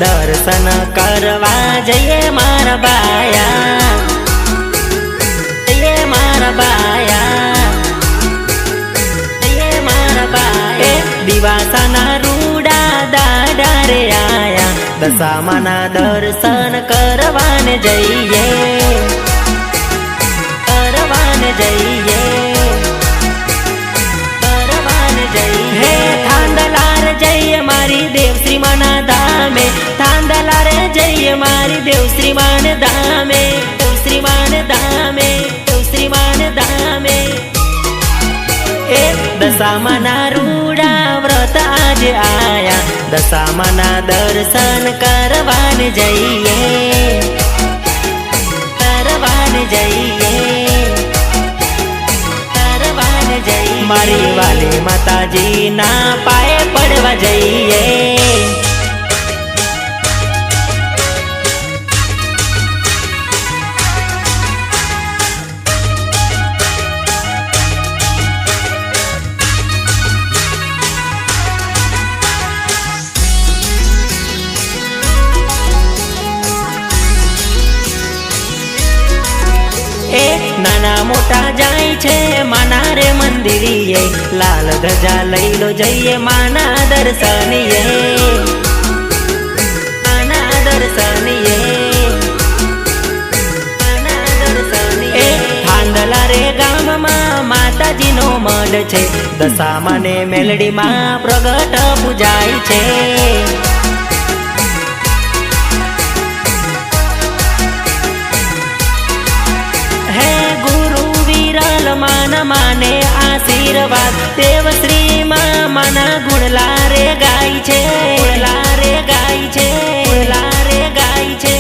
दर्शन करवा जइए मारा बाया, जइए मारा बाया, जइए मारा बाया। दिवासाना रूडा दाडा रे आया, दशामाना दर्शन करवाने जइए, करवाने जइए, करवाने जइए। थांदलार जइए मारी देव श्री माना धामे, थांदलार जइए मारी देव श्री मान धामे, देव श्री मान धामे, देव श्री मान धामे। दशामाना रूडा व्रत आज आया, दशामाना दर्शन करवाने जइए, करवाने जइए, करवाने जइए। मारी वाली माताजी ना पाए पड़वा जइए। नाना मोटा जाय छे माना रे मंदिरिये, लाल ध्वजा लई लो जइए माना दर्शनिये, माना दर्शनिये, माना दर्शनिये। थांदला रे गाम मां माताजी नो मठ छे, दशामाने मेलडी मां प्रगट पूजाय छे। माना माने आशीर्वाद, देव श्री मां माना गुणला रे गाय छे, गुणला रे गाय छे, गुणला रे गाय छे।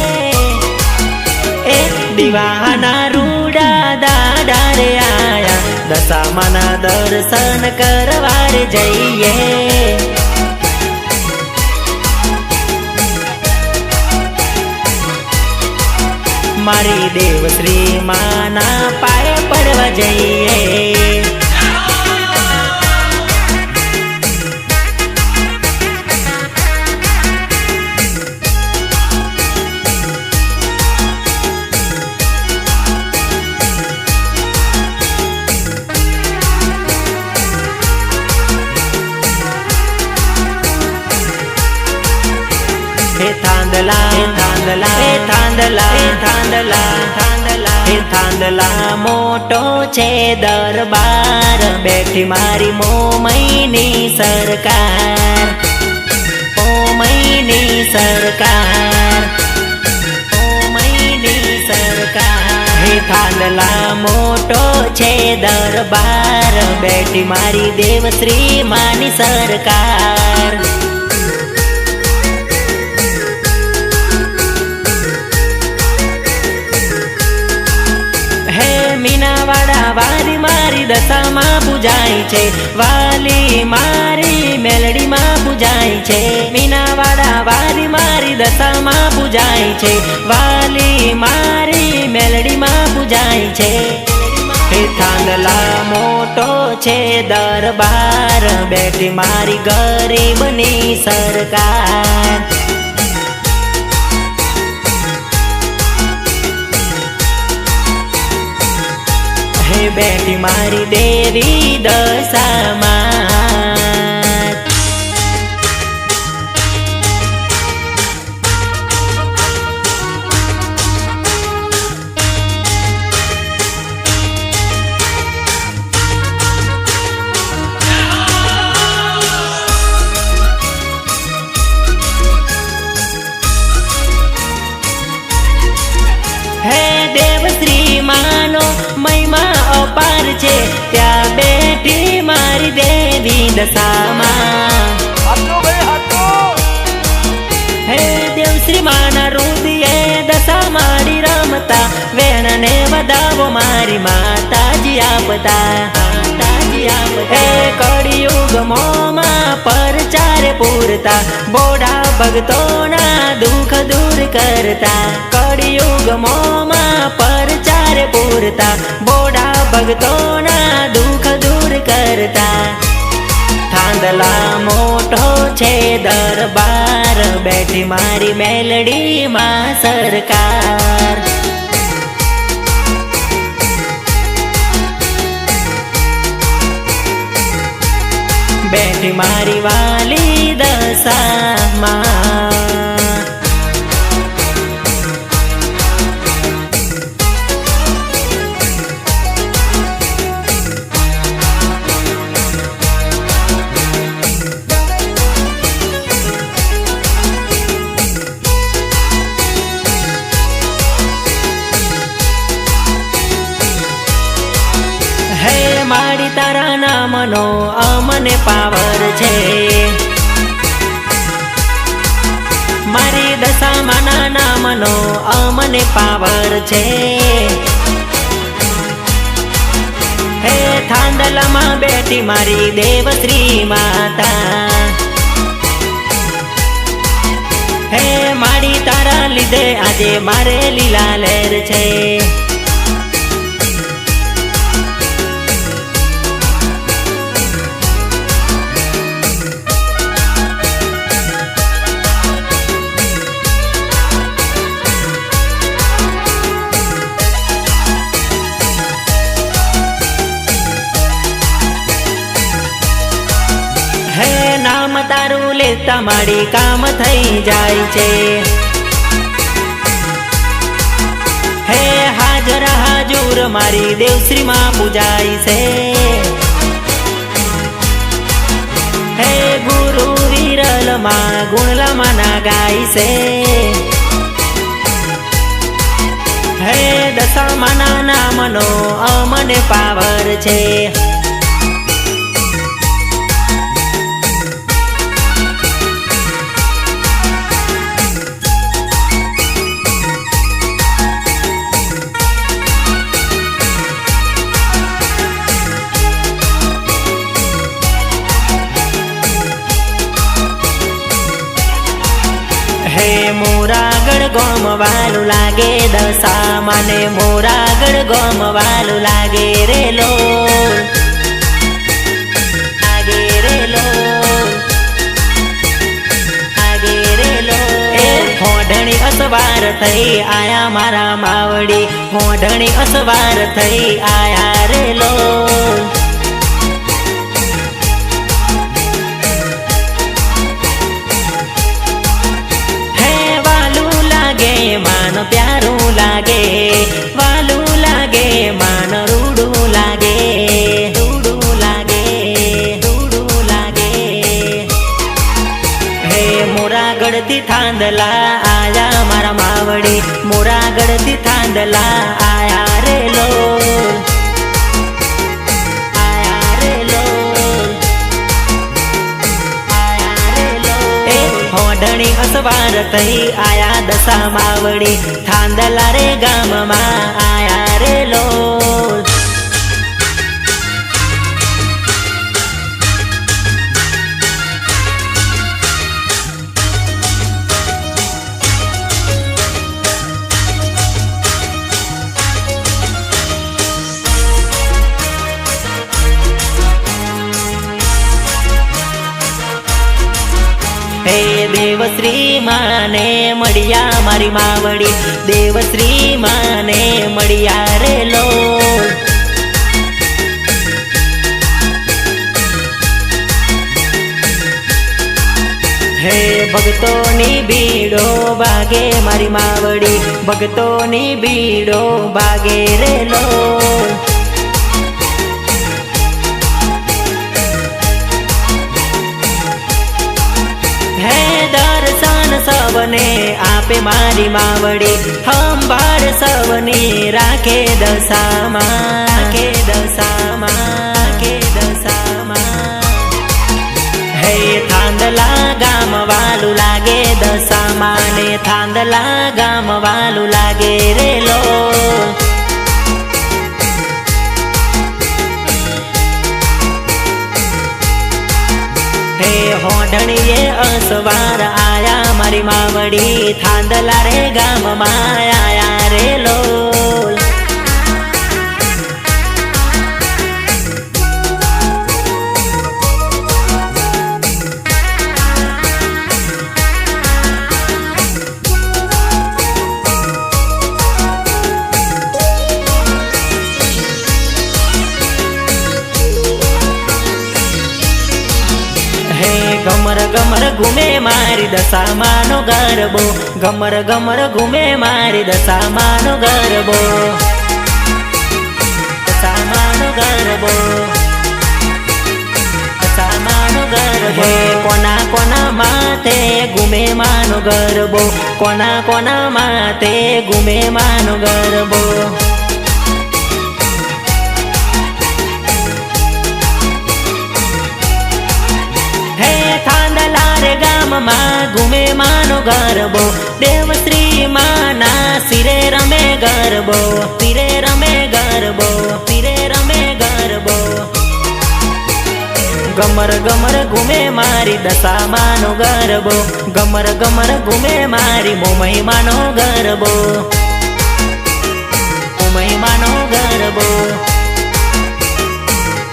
दीवाना रूडा दाडा रे आया, दशामाना दर्शन करवा रे जइए। मारी देव श्री माना पाए पड़वा जइए। थांदला, थांदला, थांदला, थांदला, थांदला, थांदला मोटो छे दरबार, बैठी मारी मोमईनी सरकार, मोमईनी सरकार, मोमईनी सरकार। थांदला मोटो छे दरबार, बैठी मारी देव श्री मानी सरकार। मीनावाड़ा वाली मारी दशामा पूजाई छे, वाली मारी मेलडी मां पूजाई छे। मीनावाड़ा वाली मारी दशामा पूजाई छे, वाली मारी मेलडी मां पूजाई छे। थांदला मोटो छे दरबार, बैठी मारी गरीबनी सरकार। बैठी मारी देवी दशामा। देव श्री मानो महिमा अपार छे, त्या बैठी मारी देवी दशामा। हे देव श्री माना रुदिये दशा मारी रमता, वेण ने वधावो मारी माताजी आपता, माताजी आपता। हे कलियुग मोमा परचार पूरता, बोडा भगतोना दुख दूर करता। कलियुग मोमा परचार पूरता, बोडा भगतोना दुख दूर करता। थांदला मोटो छे दरबार, બેઠી મારી મેલડીમાં સરકાર. બેઠી મારી વાલી દશામાં. માડી તારા નામનો અમને પાવર છે. મારી દશામાના નામનો અમને પાવર છે. હે થાંદલામાં બેઠી મારી દેવશ્રી માતા. હે માડી તારા લીધે આજે મારે લીલા લહેર છે. નામ તારું લેતા મારી કામ થઈ જાય છે. હે હાજર હાજુર મારી દેવશ્રી માં પૂજાય છે. હે ગુરુ વિરલ માં ગુણલા માના ગાય છે. હે દશામાના નામનો અમને પાવર છે. હે મોરાગઢ ગોમ વાલું લાગે દશામાને મોરાગઢ ગોમ વાલું લાગે રે લોલ. લાગે રે લોલ. લાગે રે લોલ. એ હોઢણી અસવાર થઈ આયા મારા માવડી. હોઢણી અસવાર થઈ આયા રે લોલ. માન પ્યારું લાગે વાલું લાગે માન રૂડું લાગે રૂડું લાગે રૂડું લાગે. હે મોરાગઢ થી થાંદલા આયા મારા માવડી. મોરાગઢ થી થાંદલા આયા રે લોલ. આયા રે લોલ. આયા રે લોલ. એ હોઢણી અસવાર થઈ આયા દશા માવડી. થાંદલા રે ગામમાં આયા રે લોલ. હે દેવશ્રી માને મળ્યા મારી માવડી. દેવશ્રી માને મળ્યા રે લોલ. હે ભક્તોની ભીડો ભાગે મારી માવડી. ભક્તોની ભીડો ભાગે રે લોલ. હે દર્શન સવને આપે મારી માવડી. સંભાળ સવની રાખે દશામાં. રાખે દશામાં. રાખે દશામાં. હે થાંદલા ગામ વાલું લાગે દશામાને. થાંદલા ગામ વાલું લાગે રે લોલ. હે હોઢણીએ અસવાર આયા મારી માવડી. થાંદલા રે ગામમાં આયા રે લોલ. ગમર ઘૂમે મારી દશામાનો ગરબો, ગમર ગમર ઘૂમે મારી દશામાનો ગરબો, દશામાનો ગરબો, દશામાનો ગરબો. કોના કોના માથે ઘૂમે માનો ગરબો, કોના કોના માથે ઘૂમે માનો ગરબો. ગામમાં ઘૂમે માનો ગરબો, દેવશ્રી માના શિરે રમે ગરબો, શિરે રમે ગરબો, શિરે રમે ગરબો. ગમર ગમર ઘૂમે મારી દશામાનો ગરબો, ગમર ગમર ઘૂમે મારી મોમઈ માનો ગરબો, મોમઈ માનો ગરબો,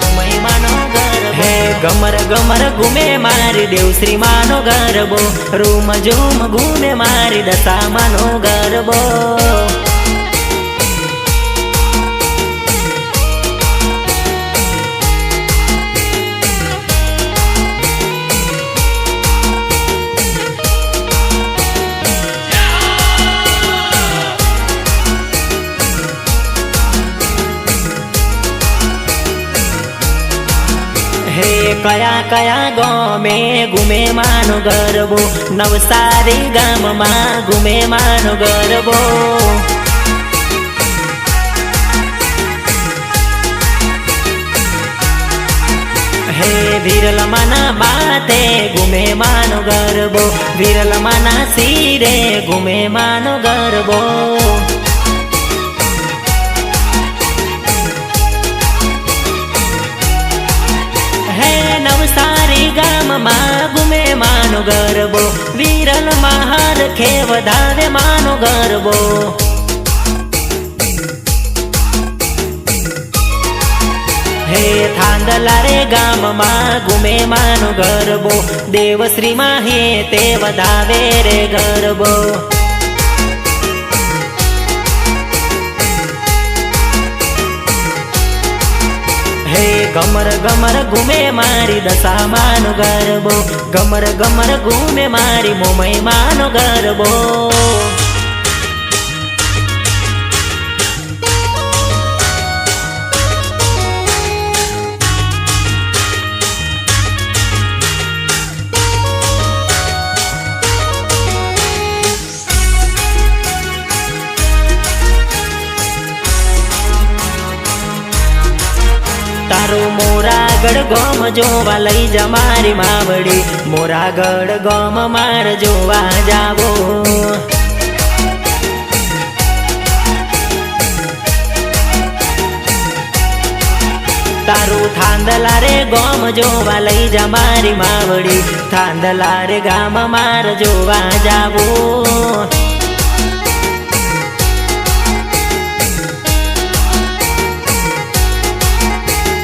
મોમઈ માનો ગરબો. ગમર ગમર ઘૂમે મારી દેવશ્રી માનો ગરબો, રૂમ ઝૂમ ઘૂમે મારી દશામાનો ગરબો. કયા કયા ગામે ઘૂમે માનો ગરબો, નવસારી ગામમાં ઘૂમે માનો ગરબો. વિરલમાના માથે ઘૂમે માનો ગરબો, વિરલમાના શિરે ઘૂમે માનો ગરબો. નવસારી ગામમાં ઘૂમે માનો ગરબો, વિરલ મહાર ખે વધાવે માનો ગરબો. થાંદલા રે ગામમાં ઘૂમે માનો ગરબો, દેવશ્રી માહે તે વધાવે રે ગરબો. ગમર ગમર ઘૂમે મારી દશામાનો ગરબો, ગમર ગમર ઘૂમે મારી મોમઈ માનો ગરબો. તારું મોરાગઢ ગોમ જોવા લઈ જા મારી માવડી, મોરાગઢ ગોમ માર જોવા જાવો. તારું થાંદલા રે ગોમ જોવા લઈ જા મારી માવડી, થાંદલા રે ગામ માર જોવા જાવો.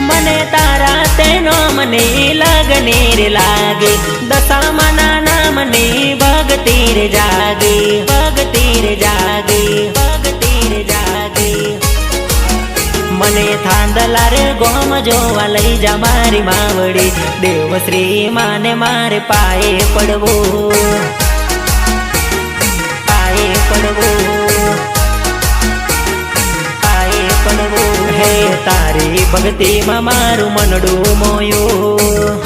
મને તારા તેનો મને લગને રે લાગે, દશામાના નામને ભગતિ રે જાગે, ભગતિ રે જાગે, ભગતિ રે જાગે. મને થાંદલા રે ગોમ જોવા લઈ જા મારી માવડી, દેવશ્રી માને મારે પાયે પડવો, પાયે પડવો, પાયે પડવો. તારી ભક્તિમાં મારું મનડું મોયું.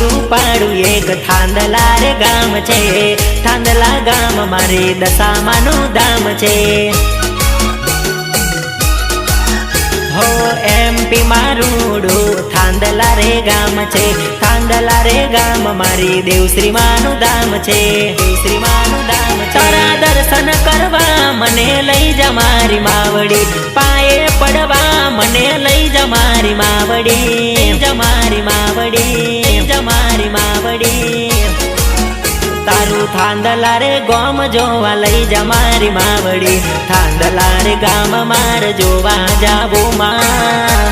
રૂપાડું એક થાંદલા રે ગામ છે, થાંદલા ગામ મારે દશામાનું ધામ છે. હો એમપી મારું થાંદલા રે ગામ છે, થાંદલા રે ગામ મારી દેવશ્રી માનું ધામ છે, દેવશ્રી માનું ધામ છે. તારા દર્શન કરવા મને લઈ જા મારી માવડી, પાયે પડવા મને લઈ જા મારી માવડી, જા મારી માવડી, જા મારી માવડી. તારું થાંદલા રે ગોમ જોવા લઈ જા મારી માવડી, થાંદલા રે ગામ માર જોવા જાવું માં,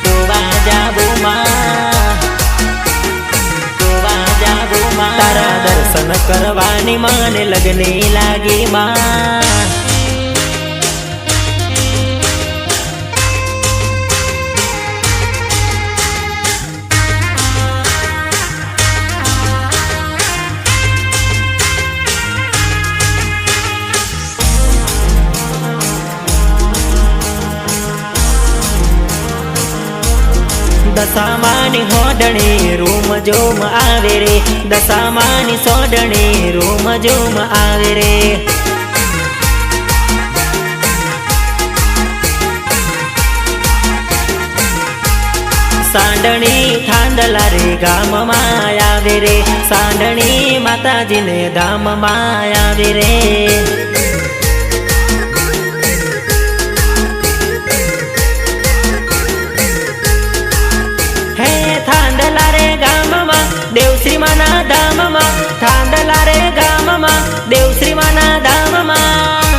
જોવા જાવું માં, જોવા જાવું માં. તારા દર્શન કરવાની મને લગની લાગી માં. દશામાની હોડણી રૂમ જોમ આવે રે, દશામાની સોડણી રૂમ જોમ આવે રે. સાંડણી થાંદલા રે ગામમાં આવે રે, સાંડણી માતાજીને ધામમાં આવે રે. થાંદલા રે ગામમાં દેવશ્રી માના ધામમાં, થાંદલા રે ગામમાં દેવશ્રી માના ધામમાં.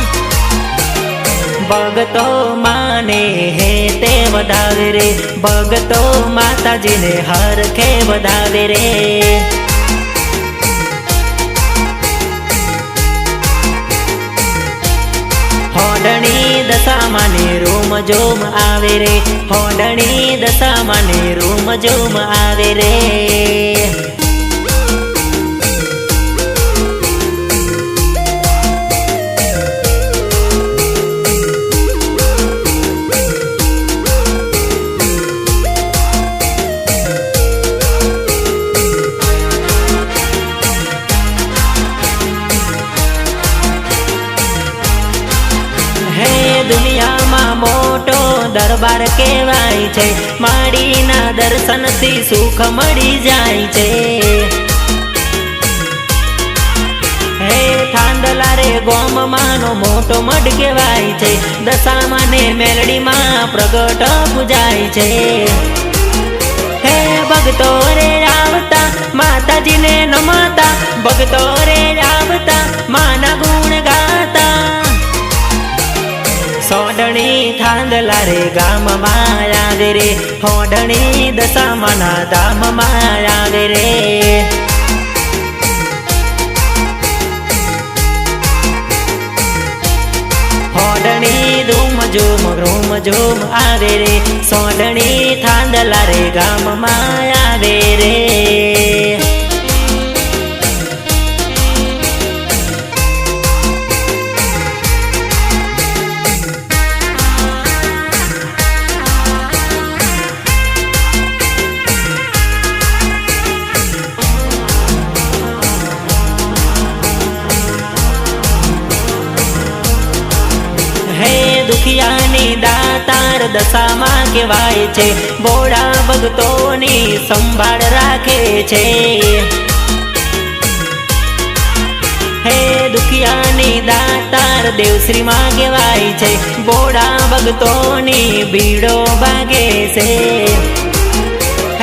ભગતો માને હે તે વધાવે રે, ભગતો માતાજીને હરખે વધાવે રે. હોડણી દશામાને રૂમ જોમ આવે રે, હોડણી દશામાને રૂમ જોમ આવે રે. દુનિયામાં મોટો દરબાર કહેવાય છે, માડીના દર્શનથી સુખ મળી જાય છે. હે થાંદલા રે ગોમમાંનો મોટો મઢ કહેવાય છે, દશામાને મેલડીમાં પ્રગટ પૂજાય છે. હે ભક્તો રે આવતા માતાજીને નમતા, ભક્તો રે આવતા માના ગુણ ગાતા. સોડણી થાંદલા રે ગામમાં આવે રે, હોડણી દશામાના ધામમાં આવે રે. હોડણી રૂમ જોમ આવે રે, સોડણી થાંદલા રે ગામમાં આવે રે. દુખિયાની દાતાર દશામાં કહેવાય છે, બોળા ભક્તોની સંભાળ રાખે છે. હે દુખિયાની દાતાર દેવશ્રીમાં કહેવાય છે, બોળા ભક્તોની ભીડો ભાગે છે.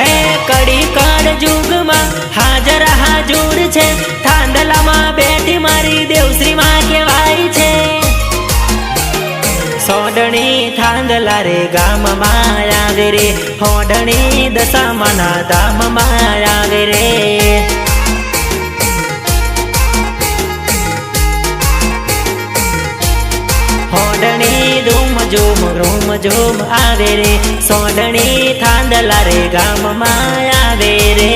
હે કડી કાળ યુગમાં હાજર હાજુર છે, થાંદલામાં બેઠી મારી દેવશ્રીમાં કહેવાય છે. સોડણી થાંદલા રે ગામમાં આવે રે, હોડણી દશામાના ધામમાં આવે રે. હોડણી રૂમ જોમ આવે રે, સોડણી થાંદલા રે ગામમાં આવે રે.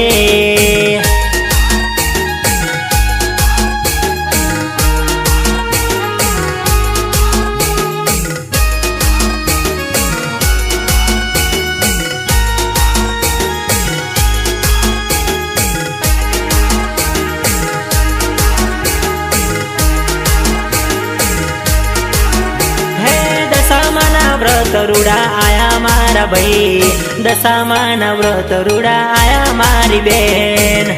વ્રત રૂડા આયા મારા ભાઈ, દશામાના વ્રત રૂડા આયા મારી બેન.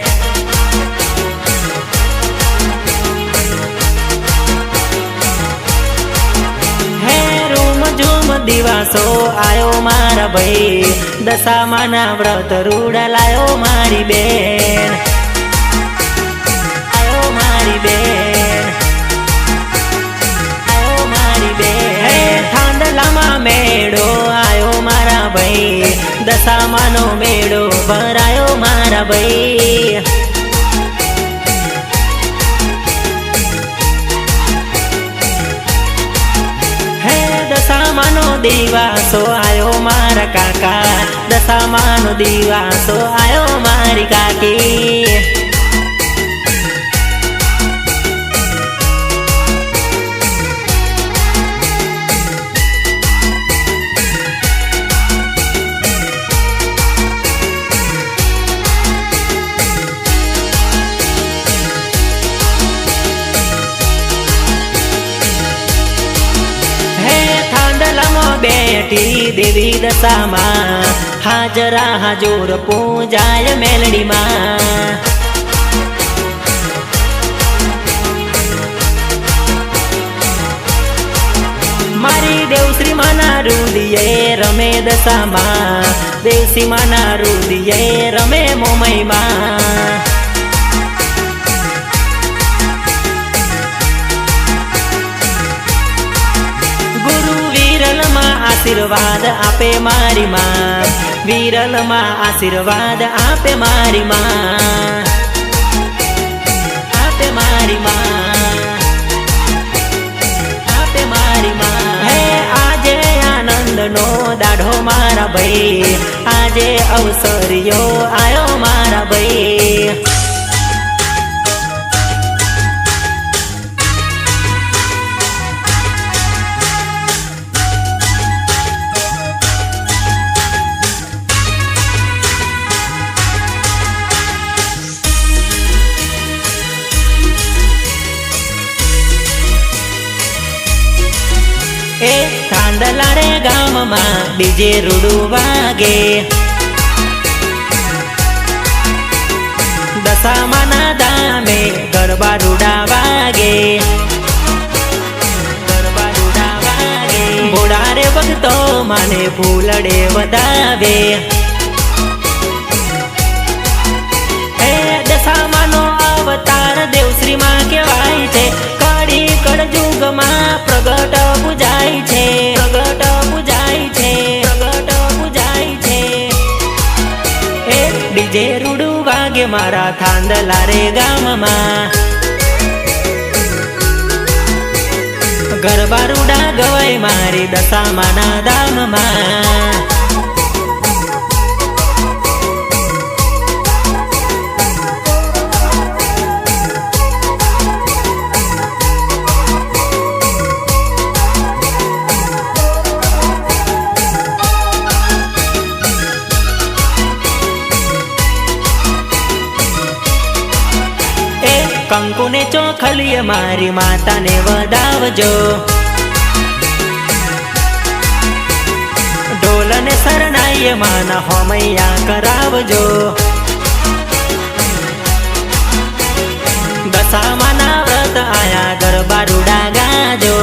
હે રૂમ ઝૂમ દિવાસો આયો મારા ભાઈ, દશામાના વ્રત રૂડા લાયો મારી બેન. મારી બેન, આયો મારી બેન. હે થાંદલામાં મેળો આયો મારા ભાઈ, દશામાનો મેળો ભરાયો મારા ભાઈ. દશામાનો દિવાસો આયો મારા કાકા, દશામાનો દિવાસો આયો મારી કાકી. બેઠી દેવી દશામાં, હાજરા હાજુર પૂજાય મેલડીમાં. મારી દેવશ્રી માના રૂદિયે રમે દશામાં, દેવશ્રી માના રૂદિયે રમે મોમઈમાં. આશીર્વાદ આપે મારી માં, વિરલમાં આશીર્વાદ આપે મારી માં, આપે મારી માં, આપે મારી માં. હે આજે આનંદનો દાઢો મારા ભાઈ, આજે અવસરિયો આયો મારા ભાઈ. એ થાંદલા રે ગામમાં ડીજે રૂડું વાગે, દશામાના ધામે ગરબા રૂડા વાગે, ગરબા રૂડા વાગે. ભોળા રે ભક્તો માને ફૂલડે વધાવે, હે દશામાનો અવતાર દેવશ્રી માં કહેવાય છે. કડી કળજુગમાં પ્રગટ પૂજાય છે, પ્રગટ પૂજાય છે, પ્રગટ પૂજાય છે. એ ડીજે રૂડું વાગે મારા થાંદલા રે ગામમાં, ગરબા રૂડા ગવાય મારી દશામાના ધામમાં. કંકુને ચોખલીએ મારી માતાને વધાવજો, ઢોલને શરણાઈએ માના હોમૈયા કરાવજો. દશામાના વ્રત આયા ગરબા રૂડા ગાજો.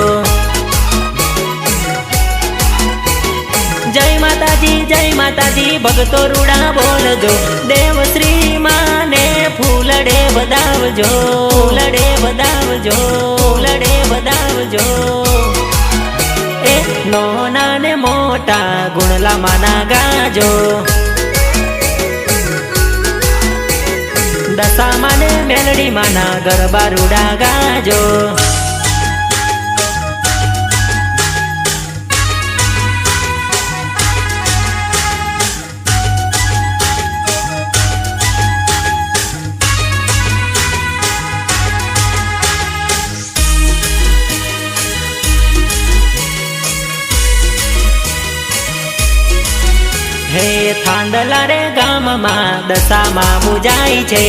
જય માતાજી જય માતાજી ભગતો રૂડા બોલજો, દેવશ્રી માને ફૂલડે વધાવજો, ફૂલડે વધાવજો, ફૂલડે વધાવજો. એ નોના ને મોટા ગુણલા માના ગાજો, દશામાને મેલડી માના ગરબા રૂડા ગાજો. હે થાંદલા રે ગામમાં દશામાં પૂજાય છે,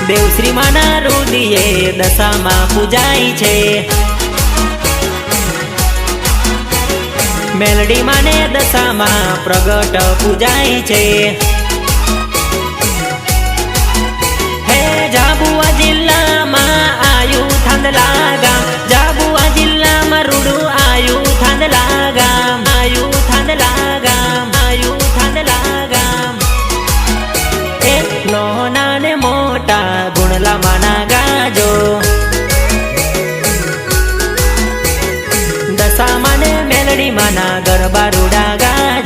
દેવશ્રી માના રૂદિયે દશામાં પૂજાય છે. મેલડી માને દશામાં પ્રગટ પૂજાય છે. હે જાબુઆ જિલ્લામાં આયુ થાંદલા ગામ, જાબુઆ જિલ્લામાં રૂડું આયુ થાંદલા ગામ, આયુ થાંદલા ગામ, આયુ થાંદલા ગામ. એ નોના મેલડી માના ગરબા રૂડા ગાજે।